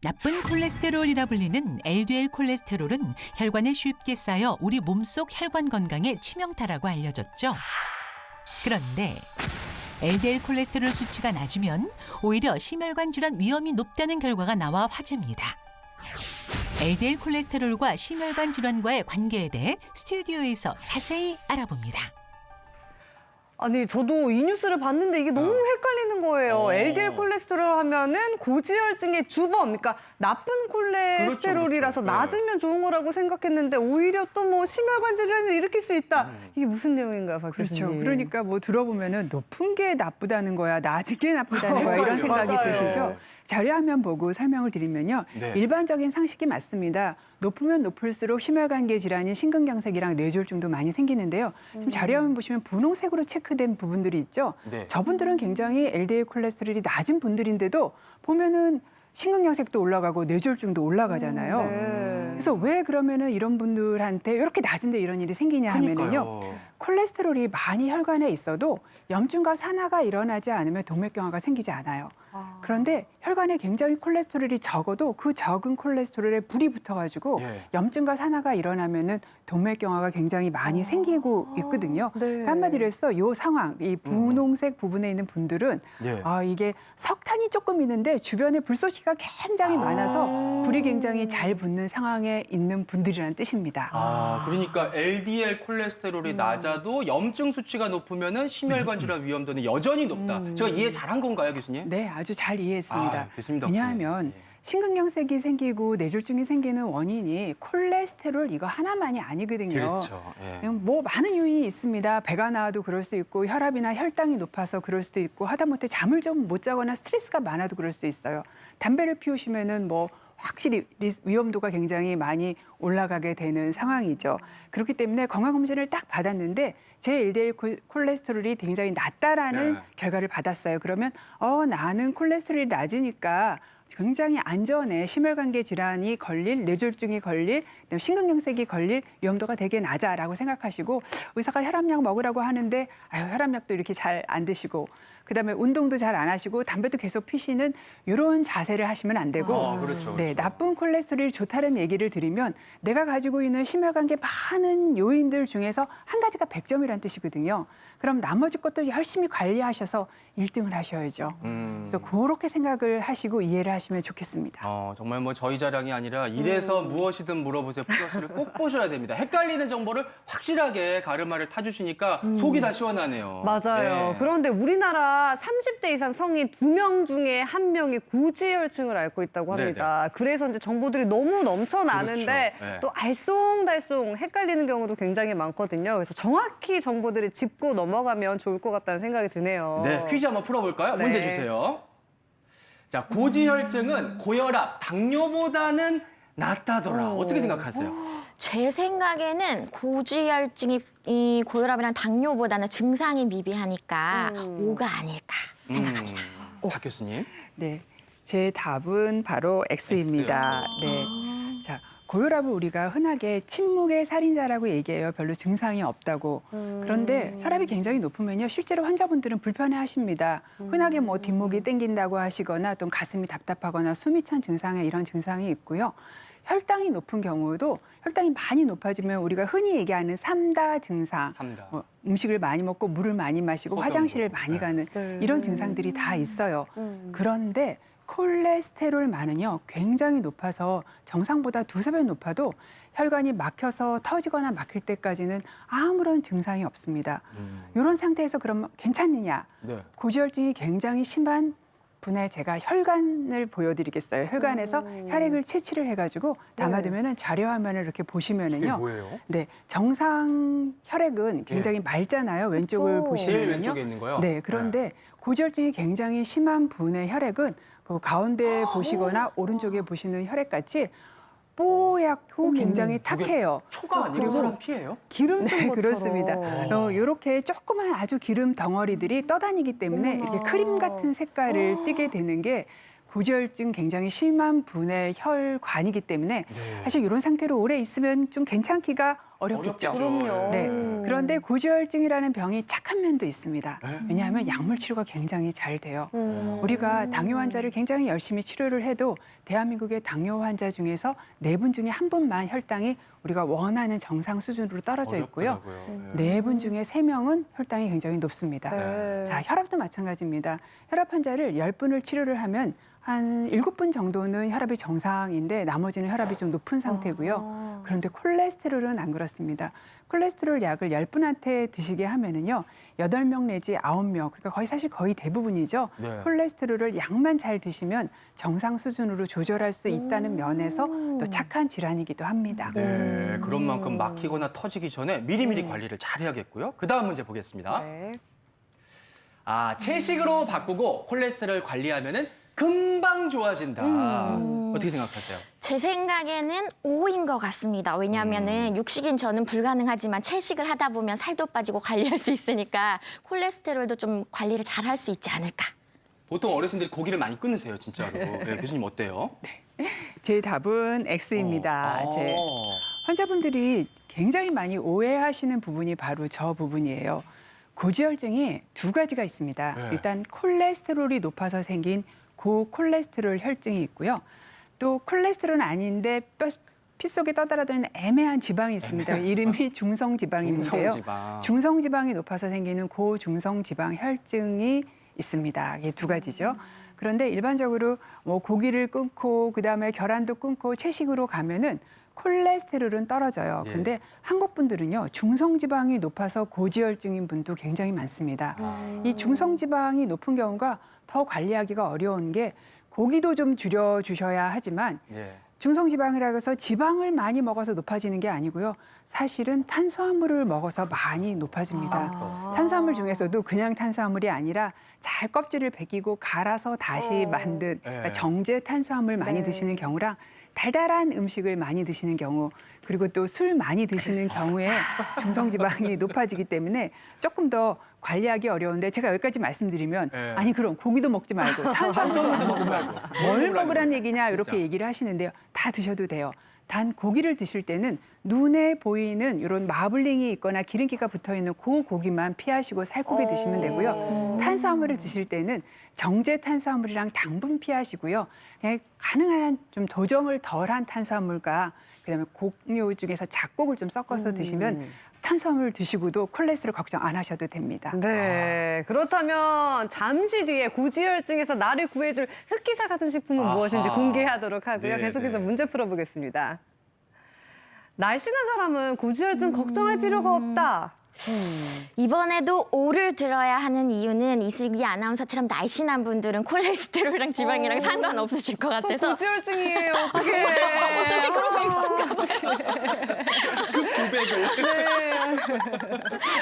나쁜 콜레스테롤이라 불리는 LDL 콜레스테롤은 혈관에 쉽게 쌓여 우리 몸속 혈관 건강에 치명타라고 알려졌죠. 그런데 LDL 콜레스테롤 수치가 낮으면 오히려 심혈관 질환 위험이 높다는 결과가 나와 화제입니다. LDL 콜레스테롤과 심혈관 질환과의 관계에 대해 스튜디오에서 자세히 알아봅니다. 아니 저도 이 뉴스를 봤는데 이게 너무 헷갈리는 거예요. LDL 콜레스테롤 하면은 고지혈증의 주범, 그러니까 나쁜 콜레스테롤이라서 그렇죠. 낮으면 좋은 거라고 생각했는데 오히려 또 뭐 심혈관 질환을 일으킬 수 있다. 이게 무슨 내용인가요, 박 그렇죠. 교수님? 그러니까 뭐 들어보면은 높은 게 나쁘다는 거야, 낮은 게 나쁘다는 거야 이런 생각이 맞아요. 드시죠. 자료화면 보고 설명을 드리면요. 네. 일반적인 상식이 맞습니다. 높으면 높을수록 심혈관계 질환인 심근경색이랑 뇌졸중도 많이 생기는데요. 지금 자료화면 보시면 분홍색으로 체크된 부분들이 있죠. 네. 저분들은 굉장히 LDL 콜레스테롤이 낮은 분들인데도 보면은 심근경색도 올라가고 뇌졸중도 올라가잖아요. 네. 그래서 왜 그러면은 이런 분들한테 이렇게 낮은데 이런 일이 생기냐 하면은요. 그러니까요. 콜레스테롤이 많이 혈관에 있어도 염증과 산화가 일어나지 않으면 동맥경화가 생기지 않아요. 그런데 혈관에 굉장히 콜레스테롤이 적어도 그 적은 콜레스테롤에 불이 붙어가지고 예. 염증과 산화가 일어나면은 동맥경화가 굉장히 많이 생기고 있거든요. 네. 그러니까 한마디로 해서 이 상황, 이 분홍색 부분에 있는 분들은 예. 이게 석탄이 조금 있는데 주변에 불쏘시가 굉장히 많아서 불이 굉장히 잘 붙는 상황에 있는 분들이라는 뜻입니다. 그러니까 LDL 콜레스테롤이 낮아도 염증 수치가 높으면은 심혈관 질환 위험도는 여전히 높다. 제가 이해 잘한 건가요, 교수님? 네, 아주 잘 이해했습니다. 교수님 덕분에. 왜냐하면 예. 심근경색이 생기고 뇌졸중이 생기는 원인이 콜레스테롤 이거 하나만이 아니거든요. 그렇죠. 예. 뭐 많은 요인이 있습니다. 배가 나와도 그럴 수 있고 혈압이나 혈당이 높아서 그럴 수도 있고 하다못해 잠을 좀 못 자거나 스트레스가 많아도 그럴 수 있어요. 담배를 피우시면은 뭐 확실히 위험도가 굉장히 많이 올라가게 되는 상황이죠. 그렇기 때문에 건강검진을 딱 받았는데 제 LDL 콜레스테롤이 굉장히 낮다라는 네. 결과를 받았어요. 그러면 나는 콜레스테롤이 낮으니까 굉장히 안전해. 심혈관계 질환이 걸릴, 뇌졸중이 걸릴, 심근경색이 걸릴 위험도가 되게 낮아라고 생각하시고 의사가 혈압약 먹으라고 하는데 혈압약도 이렇게 잘 안 드시고 그다음에 운동도 잘 안 하시고 담배도 계속 피시는 이런 자세를 하시면 안 되고 그렇죠, 네, 그렇죠. 나쁜 콜레스테롤이 좋다는 얘기를 드리면 내가 가지고 있는 심혈관계 많은 요인들 중에서 한 가지가 100점이라는 뜻이거든요. 그럼 나머지 것도 열심히 관리하셔서 1등을 하셔야죠. 그래서 그렇게 생각을 하시고 이해를 하시면 좋겠습니다. 정말 뭐 저희 자랑이 아니라 이래서 무엇이든 물어보세요. 플러스를 꼭 보셔야 됩니다. 헷갈리는 정보를 확실하게 가르마를 타주시니까 속이 다 시원하네요. 맞아요. 예. 그런데 우리나라 30대 이상 성인 2명 중에 1명이 고지혈증을 앓고 있다고 합니다. 그래서 이제 정보들이 너무 넘쳐나는데 그렇죠. 네. 또 알쏭달쏭 헷갈리는 경우도 굉장히 많거든요. 그래서 정확히 정보들을 짚고 넘어가면 좋을 것 같다는 생각이 드네요. 네, 퀴즈 한번 풀어볼까요? 네. 문제 주세요. 자, 고지혈증은 고혈압, 당뇨보다는 낫다더라. 어떻게 생각하세요? 제 생각에는 고지혈증이 이 고혈압이랑 당뇨보다는 증상이 미비하니까 O가 아닐까 생각합니다. 박 교수님. 네, 제 답은 바로 X입니다. 네, 자 고혈압을 우리가 흔하게 침묵의 살인자라고 얘기해요. 별로 증상이 없다고. 그런데 혈압이 굉장히 높으면요, 실제로 환자분들은 불편해하십니다. 흔하게 뭐 뒷목이 땡긴다고 하시거나 또 가슴이 답답하거나 숨이 찬 증상에 이런 증상이 있고요. 혈당이 높은 경우도 혈당이 많이 높아지면 우리가 흔히 얘기하는 삼다 증상, 삼다. 음식을 많이 먹고 물을 많이 마시고 소변 화장실을 보고. 많이 네. 가는 이런 증상들이 다 있어요. 그런데 콜레스테롤만은요 굉장히 높아서 정상보다 2~3배 높아도 혈관이 막혀서 터지거나 막힐 때까지는 아무런 증상이 없습니다. 이런 상태에서 그러면 괜찮느냐? 네. 고지혈증이 굉장히 심한 분의 제가 혈관을 보여드리겠어요. 혈관에서 혈액을 채취를 해가지고 담아두면은 자료 화면을 이렇게 보시면은요. 이게 뭐예요? 네, 정상 혈액은 굉장히 맑잖아요. 왼쪽을 그쵸. 보시면요. 제일 왼쪽에 있는 거요? 네, 그런데 고지혈증이 굉장히 심한 분의 혈액은 그 가운데 보시거나 오른쪽에 보시는 혈액같이 뽀얗고 굉장히 탁해요. 초가 아니고 사람 피예요? 기름 뜬 네, 것처럼. 그렇습니다. 이렇게 조그만 아주 기름 덩어리들이 떠다니기 때문에 이렇게 크림 같은 색깔을 띠게 되는 게 고지혈증 굉장히 심한 분의 혈관이기 때문에 사실 이런 상태로 오래 있으면 좀 괜찮기가 어렵겠죠. 그럼요. 네. 그런데 고지혈증이라는 병이 착한 면도 있습니다. 네? 왜냐하면 약물 치료가 굉장히 잘 돼요. 우리가 당뇨 환자를 굉장히 열심히 치료를 해도 대한민국의 당뇨 환자 중에서 4분 중에 1분만 혈당이 우리가 원하는 정상 수준으로 떨어져 있고요. 어렵더라고요. 4분 중에 3명은 혈당이 굉장히 높습니다. 네. 자, 혈압도 마찬가지입니다. 혈압 환자를 10분을 치료를 하면 한 7분 정도는 혈압이 정상인데 나머지는 혈압이 좀 높은 상태고요. 그런데 콜레스테롤은 안 그렇습니다. 콜레스테롤 약을 10분한테 드시게 하면은요. 8명 내지 9명, 그러니까 거의 대부분이죠. 네. 콜레스테롤을 약만 잘 드시면 정상 수준으로 조절할 수 있다는 면에서 또 착한 질환이기도 합니다. 네, 그런 만큼 막히거나 터지기 전에 미리미리 관리를 잘 해야겠고요. 그 다음 문제 보겠습니다. 네. 채식으로 바꾸고 콜레스테롤 관리하면은 금방 좋아진다. 어떻게 생각하세요? 제 생각에는 O인 것 같습니다. 왜냐하면은 육식인 저는 불가능하지만 채식을 하다 보면 살도 빠지고 관리할 수 있으니까 콜레스테롤도 좀 관리를 잘 할 수 있지 않을까. 보통 어르신들이 고기를 많이 끊으세요, 진짜로. 네, 교수님 어때요? 제 답은 X입니다. 어. 제 환자분들이 굉장히 많이 오해하시는 부분이 바로 저 부분이에요. 고지혈증이 2가지가 있습니다. 네. 일단 콜레스테롤이 높아서 생긴 고콜레스테롤 혈증이 있고요. 또 콜레스테롤은 아닌데 피 속에 떠돌아다니는 애매한 지방이 있습니다. 이름이 중성지방인데요. 중성지방. 중성지방이 높아서 생기는 고중성지방 혈증이 있습니다. 이게 2가지죠. 그런데 일반적으로 뭐 고기를 끊고 그다음에 계란도 끊고 채식으로 가면은 콜레스테롤은 떨어져요. 예. 근데 한국 분들은요, 중성지방이 높아서 고지혈증인 분도 굉장히 많습니다. 이 중성지방이 높은 경우가 더 관리하기가 어려운 게 고기도 좀 줄여주셔야 하지만 예. 중성지방이라고 해서 지방을 많이 먹어서 높아지는 게 아니고요. 사실은 탄수화물을 먹어서 많이 높아집니다. 탄수화물 중에서도 그냥 탄수화물이 아니라 잘 껍질을 벗기고 갈아서 다시 만든 그러니까 정제 탄수화물 많이 드시는 경우랑 달달한 음식을 많이 드시는 경우 그리고 또 술 많이 드시는 경우에 중성지방이 높아지기 때문에 조금 더 관리하기 어려운데 제가 여기까지 말씀드리면 네. 아니 그럼 고기도 먹지 말고 탄수화물도 먹지 말고 뭘 먹으라는 얘기냐 이렇게 진짜. 얘기를 하시는데요. 다 드셔도 돼요. 단 고기를 드실 때는 눈에 보이는 이런 마블링이 있거나 기름기가 붙어있는 그 고기만 피하시고 살코기 드시면 되고요. 탄수화물을 드실 때는 정제 탄수화물이랑 당분 피하시고요. 그냥 가능한 좀 도정을 덜한 탄수화물과 그다음에 곡류 중에서 잡곡을 좀 섞어서 드시면 탄수화물 드시고도 콜레스테롤 걱정 안 하셔도 됩니다. 네. 그렇다면 잠시 뒤에 고지혈증에서 나를 구해줄 흑기사 같은 식품은 아하. 무엇인지 공개하도록 하고요. 네, 계속해서 네. 문제 풀어보겠습니다. 날씬한 사람은 고지혈증 걱정할 필요가 없다. 이번에도 O를 들어야 하는 이유는 이슬기 아나운서처럼 날씬한 분들은 콜레스테롤이랑 지방이랑 상관없으실 것 저 같아서 고지혈증이에요. 어떡해. 어떻게 그러고 있을까?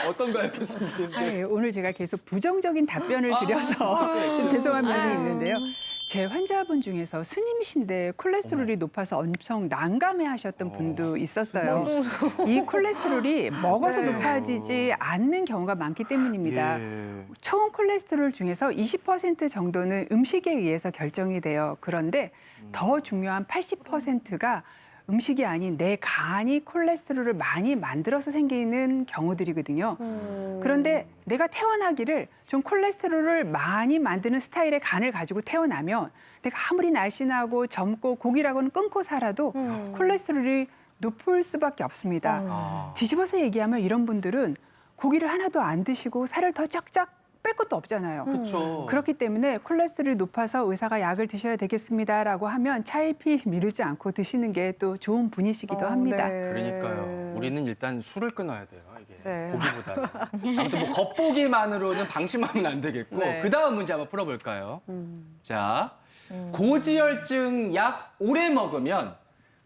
어떤가요, 교수님? 예, 오늘 제가 계속 부정적인 답변을 드려서 좀 죄송한 면이 있는데요. 제 환자분 중에서 스님이신데 콜레스테롤이 높아서 엄청 난감해하셨던 분도 있었어요. 이 콜레스테롤이 먹어서 높아지지 않는 경우가 많기 때문입니다. 예. 총 콜레스테롤 중에서 20% 정도는 음식에 의해서 결정이 돼요. 그런데 더 중요한 80%가 음식이 아닌 내 간이 콜레스테롤을 많이 만들어서 생기는 경우들이거든요. 그런데 내가 태어나기를 좀 콜레스테롤을 많이 만드는 스타일의 간을 가지고 태어나면 내가 아무리 날씬하고 젊고 고기라고는 끊고 살아도 콜레스테롤이 높을 수밖에 없습니다. 뒤집어서 얘기하면 이런 분들은 고기를 하나도 안 드시고 살을 더 쫙쫙 뺄 것도 없잖아요. 그렇죠. 그렇기 때문에 콜레스테롤이 높아서 의사가 약을 드셔야 되겠습니다라고 하면 차일피 미루지 않고 드시는 게 또 좋은 분이시기도 합니다. 네. 그러니까요. 우리는 일단 술을 끊어야 돼요. 이게 네. 고기보다. 아무튼 뭐 겉보기만으로는 방심하면 안 되겠고 네. 그 다음 문제 한번 풀어볼까요? 자, 고지혈증 약 오래 먹으면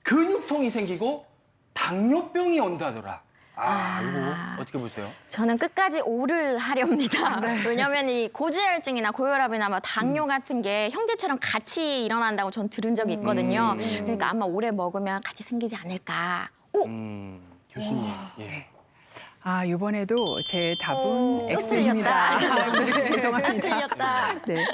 근육통이 생기고 당뇨병이 온다더라. 이거 어떻게 보세요? 저는 끝까지 O를 하렵니다. 왜냐하면 이 고지혈증이나 고혈압이나 뭐 당뇨 같은 게 형제처럼 같이 일어난다고 전 들은 적이 있거든요. 그러니까 아마 오래 먹으면 같이 생기지 않을까. O! 교수님. 예. 이번에도 제 답은 또 X입니다. 틀렸다. 죄송합니다. 틀렸다. 네.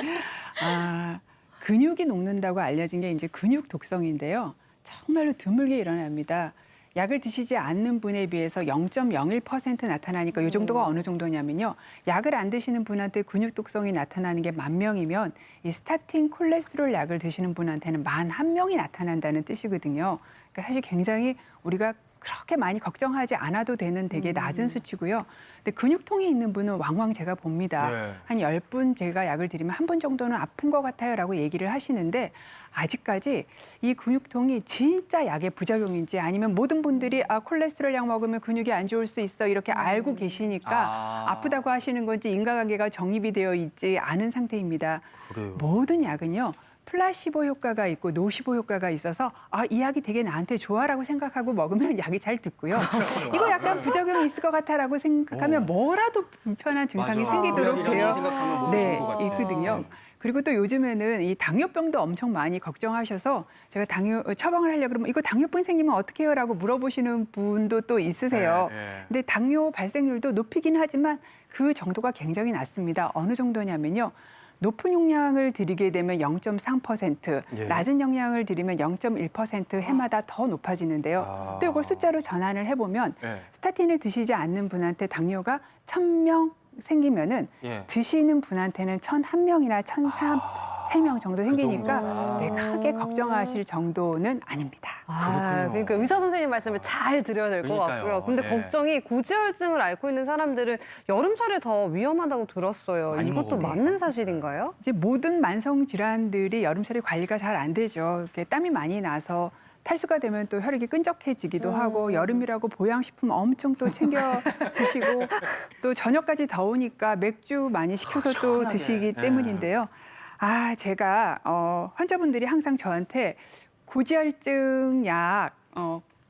근육이 녹는다고 알려진 게 이제 근육 독성인데요. 정말로 드물게 일어납니다. 약을 드시지 않는 분에 비해서 0.01% 나타나니까 이 정도가 어느 정도냐면요. 약을 안 드시는 분한테 근육 독성이 나타나는 게 10,000명이면 이 스타틴 콜레스테롤 약을 드시는 분한테는 11,000명이 나타난다는 뜻이거든요. 그러니까 사실 굉장히 우리가 그렇게 많이 걱정하지 않아도 되는 되게 낮은 수치고요. 근데 근육통이 있는 분은 왕왕 제가 봅니다. 네. 한 10분 제가 약을 드리면 한 분 정도는 아픈 것 같아요라고 얘기를 하시는데 아직까지 이 근육통이 진짜 약의 부작용인지 아니면 모든 분들이 콜레스테롤 약 먹으면 근육이 안 좋을 수 있어 이렇게 알고 계시니까 아프다고 하시는 건지 인과관계가 정립이 되어 있지 않은 상태입니다. 그래요. 모든 약은요. 플라시보 효과가 있고 노시보 효과가 있어서 이 약이 되게 나한테 좋아라고 생각하고 먹으면 약이 잘 듣고요. 이거 약간 부작용이 있을 것 같아라고 생각하면 뭐라도 불편한 증상이 맞아. 생기도록 약이라고 되어 생각하면 몸이 좋은 것 같아요. 있거든요. 그리고 또 요즘에는 이 당뇨병도 엄청 많이 걱정하셔서 제가 당뇨 처방을 하려고 그러면 이거 당뇨병 생기면 어떻게 해요라고 물어보시는 분도 또 있으세요. 네. 근데 당뇨 발생률도 높이긴 하지만 그 정도가 굉장히 낮습니다. 어느 정도냐면요. 높은 용량을 드리게 되면 0.3%, 예. 낮은 용량을 드리면 0.1% 해마다 더 높아지는데요. 또 이걸 숫자로 전환을 해보면 예. 스타틴을 드시지 않는 분한테 당뇨가 1,000명 생기면은 예. 드시는 분한테는 1,001명이나 1,003명 정도 생기니까 정도구나. 네, 크게 걱정하실 정도는 아닙니다. 그렇군요. 그러니까 의사 선생님 말씀을 잘 들어야 될 것 그러니까요. 같고요. 근데 네. 걱정이 고지혈증을 앓고 있는 사람들은 여름철에 더 위험하다고 들었어요. 많이 이것도 먹어요. 맞는 사실인가요? 이제 모든 만성 질환들이 여름철에 관리가 잘 안 되죠. 이렇게 땀이 많이 나서 탈수가 되면 또 혈액이 끈적해지기도 하고 여름이라고 보양식품 엄청 또 챙겨 드시고 또 저녁까지 더우니까 맥주 많이 시켜서 또 시원하게. 드시기 때문인데요. 제가 환자분들이 항상 저한테 고지혈증 약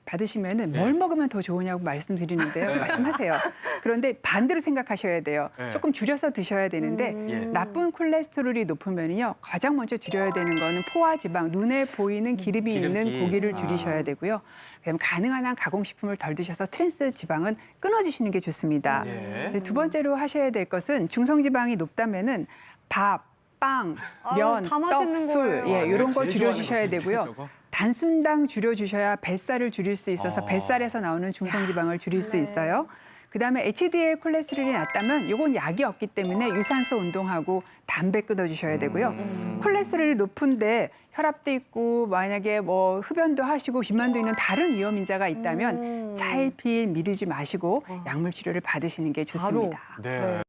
받으시면은 뭘 먹으면 더 좋으냐고 말씀드리는데요. 말씀하세요. 그런데 반대로 생각하셔야 돼요. 네. 조금 줄여서 드셔야 되는데 예. 나쁜 콜레스테롤이 높으면요. 가장 먼저 줄여야 되는 거는 포화지방, 눈에 보이는 기름이 기름기. 있는 고기를 줄이셔야 되고요. 그다음에 가능한 한 가공식품을 덜 드셔서 트랜스 지방은 끊어주시는 게 좋습니다. 예. 두 번째로 하셔야 될 것은 중성지방이 높다면은 밥, 빵, 면, 다 떡, 맛있는 술, 거예요. 이런 거 제일 줄여주셔야 좋아하는 되고요. 것들인데, 저거? 단순당 줄여주셔야 뱃살을 줄일 수 있어서 뱃살에서 나오는 중성지방을 줄일 수 있어요. 그다음에 HDL 콜레스테롤이 낮다면 이건 약이 없기 때문에 유산소 운동하고 담배 끊어주셔야 되고요. 콜레스테롤이 높은데 혈압도 있고 만약에 뭐 흡연도 하시고 비만도 있는 다른 위험 인자가 있다면 차일피일 미루지 마시고 약물 치료를 받으시는 게 좋습니다. 네.